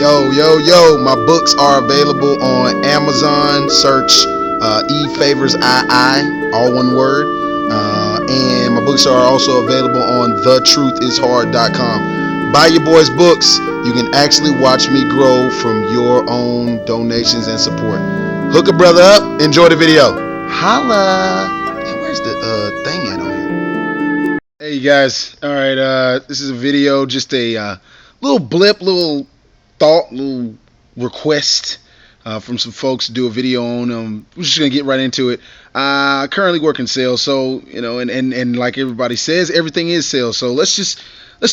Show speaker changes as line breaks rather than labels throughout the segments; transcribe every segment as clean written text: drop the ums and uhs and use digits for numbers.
Yo, my books are available on Amazon. Search E Favors all one word. And my books are also available on thetruthisHard.com. Buy your boys books. You can actually watch me grow from your own donations and support. Hook a brother up. Enjoy the video. Holla. Hey, where's the thing at on here? Hey, you guys. All right. This is a video. Just a little blip, little thought, little request from some folks to do a video on. We're just gonna get right into it. I currently work in sales, so and like everybody says, everything is sales. So let's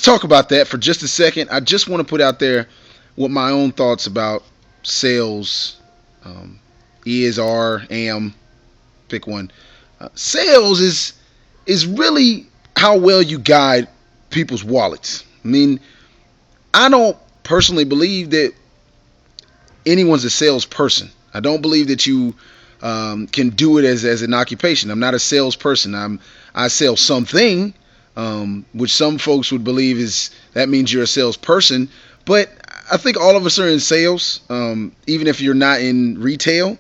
talk about that for just a second. I just want to put out there what my own thoughts about sales am. Pick one. Sales is really how well you guide people's wallets. I mean, I don't personally believe that anyone's a salesperson. I don't believe that you can do it as an occupation. I'm not a salesperson. I sell something, which some folks would believe that means you're a salesperson. But I think all of us are in sales, even if you're not in retail.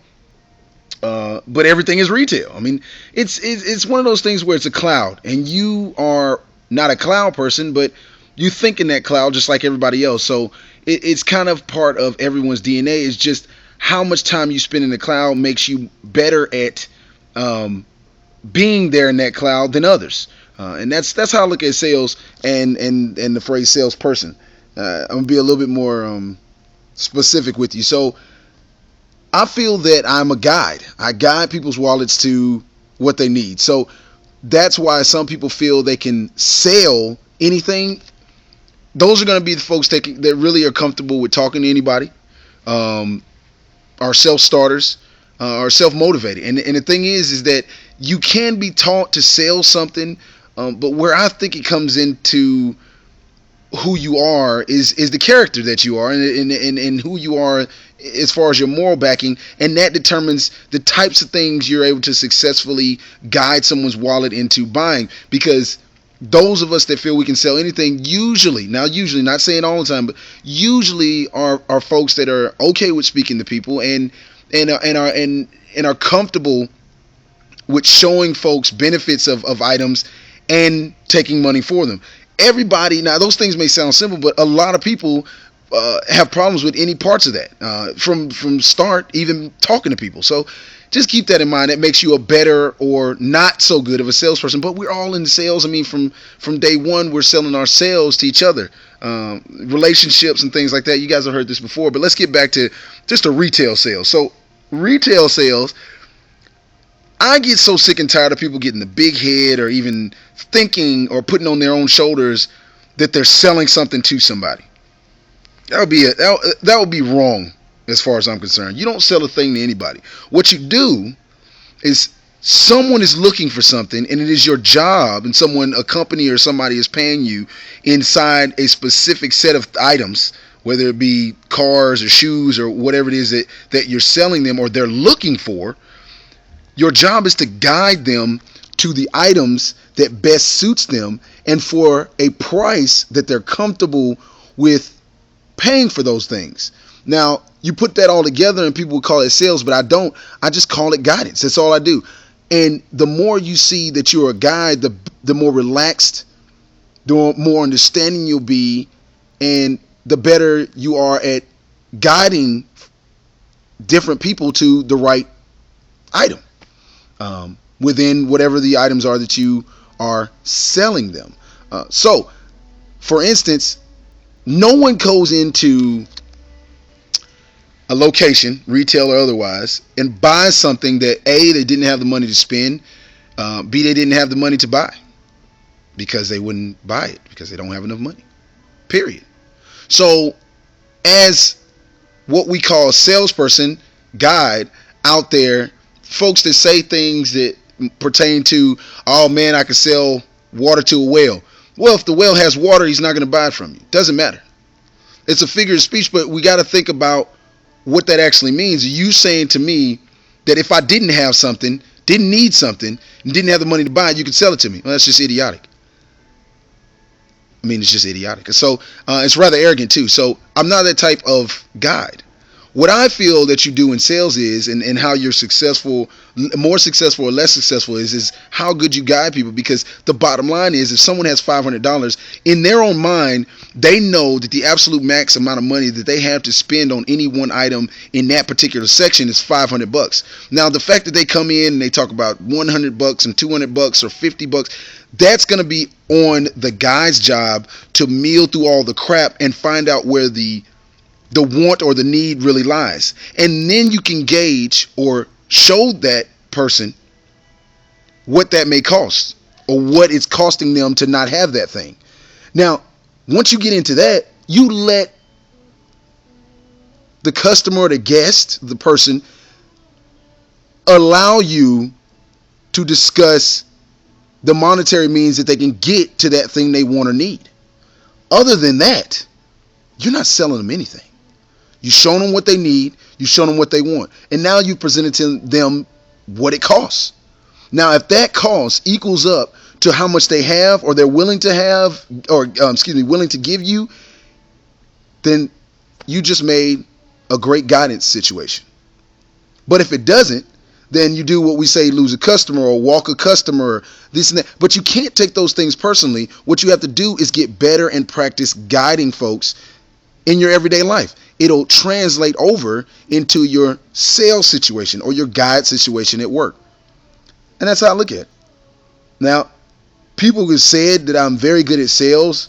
But everything is retail. I mean, it's one of those things where it's a cloud, and you are not a cloud person, but you think in that cloud just like everybody else. So it's kind of part of everyone's DNA. It's just how much time you spend in the cloud makes you better at being there in that cloud than others. And that's how I look at sales and the phrase salesperson. I'm gonna be a little bit more specific with you. So I feel that I'm a guide. I guide people's wallets to what they need. So that's why some people feel they can sell anything. Those are going to be the folks that really are comfortable with talking to anybody, are self-starters, are self-motivated. And the thing is that you can be taught to sell something, but where I think it comes into who you are is the character that you are and who you are as far as your moral backing, and that determines the types of things you're able to successfully guide someone's wallet into buying. Because those of us that feel we can sell anything usually, not saying all the time, but usually are folks that are okay with speaking to people and are comfortable with showing folks benefits of items and taking money for them. Everybody, now those things may sound simple, but a lot of people have problems with any parts of that from start, even talking to people. So just keep that in mind. That makes you a better or not so good of a salesperson. But we're all in sales. I mean, from day one, we're selling ourselves to each other, relationships and things like that. You guys have heard this before, but let's get back to just a retail sales. So retail sales, I get so sick and tired of people getting the big head or even thinking or putting on their own shoulders that they're selling something to somebody. That would be wrong as far as I'm concerned. You don't sell a thing to anybody. What you do is someone is looking for something, and it is your job, and a company or somebody is paying you inside a specific set of items, whether it be cars or shoes or whatever it is that you're selling them or they're looking for. Your job is to guide them to the items that best suits them and for a price that they're comfortable with paying for those things. Now, you put that all together and people would call it sales, but I don't. I just call it guidance. That's all I do. And the more you see that you're a guide, the more relaxed, the more understanding you'll be, and the better you are at guiding different people to the right item within whatever the items are that you are selling them. So, for instance, no one goes into a location, retail or otherwise, and buys something that A, they didn't have the money to spend, B, they didn't have the money to buy, because they wouldn't buy it because they don't have enough money, period. So as what we call a salesperson, guide out there, folks that say things that pertain to, oh man, I can sell water to a whale. Well, if the whale has water, he's not going to buy it from you. Doesn't matter. It's a figure of speech, but we got to think about what that actually means. Are you saying to me that if I didn't have something, didn't need something, and didn't have the money to buy it, you could sell it to me? Well, that's just idiotic. I mean, it's just idiotic. So it's rather arrogant too. So I'm not that type of guide. What I feel that you do in sales is, and how you're successful, more successful or less successful is how good you guide people. Because the bottom line is, if someone has $500 in their own mind, they know that the absolute max amount of money that they have to spend on any one item in that particular section is $500. Now, the fact that they come in and they talk about $100 and $200 or $50, that's going to be on the guy's job to meal through all the crap and find out where the want or the need really lies. And then you can gauge or show that person what that may cost or what it's costing them to not have that thing. Now, once you get into that, you let the customer, the guest, the person allow you to discuss the monetary means that they can get to that thing they want or need. Other than that, you're not selling them anything. You've shown them what they need. You've shown them what they want. And now you've presented to them what it costs. Now, if that cost equals up to how much they have or they're willing to have, or willing to give you, then you just made a great guidance situation. But if it doesn't, then you do what we say, lose a customer or walk a customer, or this and that. But you can't take those things personally. What you have to do is get better and practice guiding folks in your everyday life. It'll translate over into your sales situation or your guide situation at work. And that's how I look at it. Now, people have said that I'm very good at sales.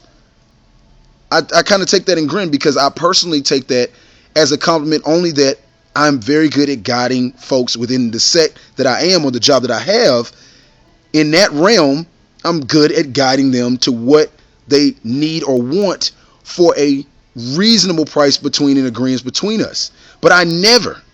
I kind of take that and grin, because I personally take that as a compliment, only that I'm very good at guiding folks within the set that I am or the job that I have. In that realm, I'm good at guiding them to what they need or want for a reasonable price between an agreement between us. But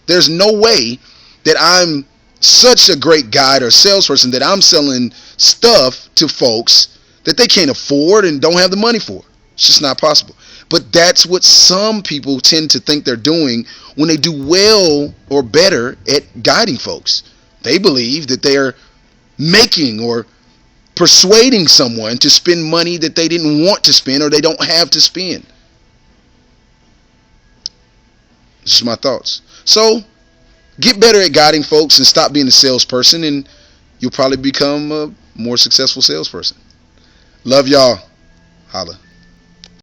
there's no way that I'm such a great guide or salesperson that I'm selling stuff to folks that they can't afford and don't have the money for. It's just not possible. But that's what some people tend to think they're doing when they do well or better at guiding folks. They believe that they're making or persuading someone to spend money that they didn't want to spend or they don't have to spend. This is my thoughts. So, get better at guiding folks and stop being a salesperson, and you'll probably become a more successful salesperson. Love y'all. Holla.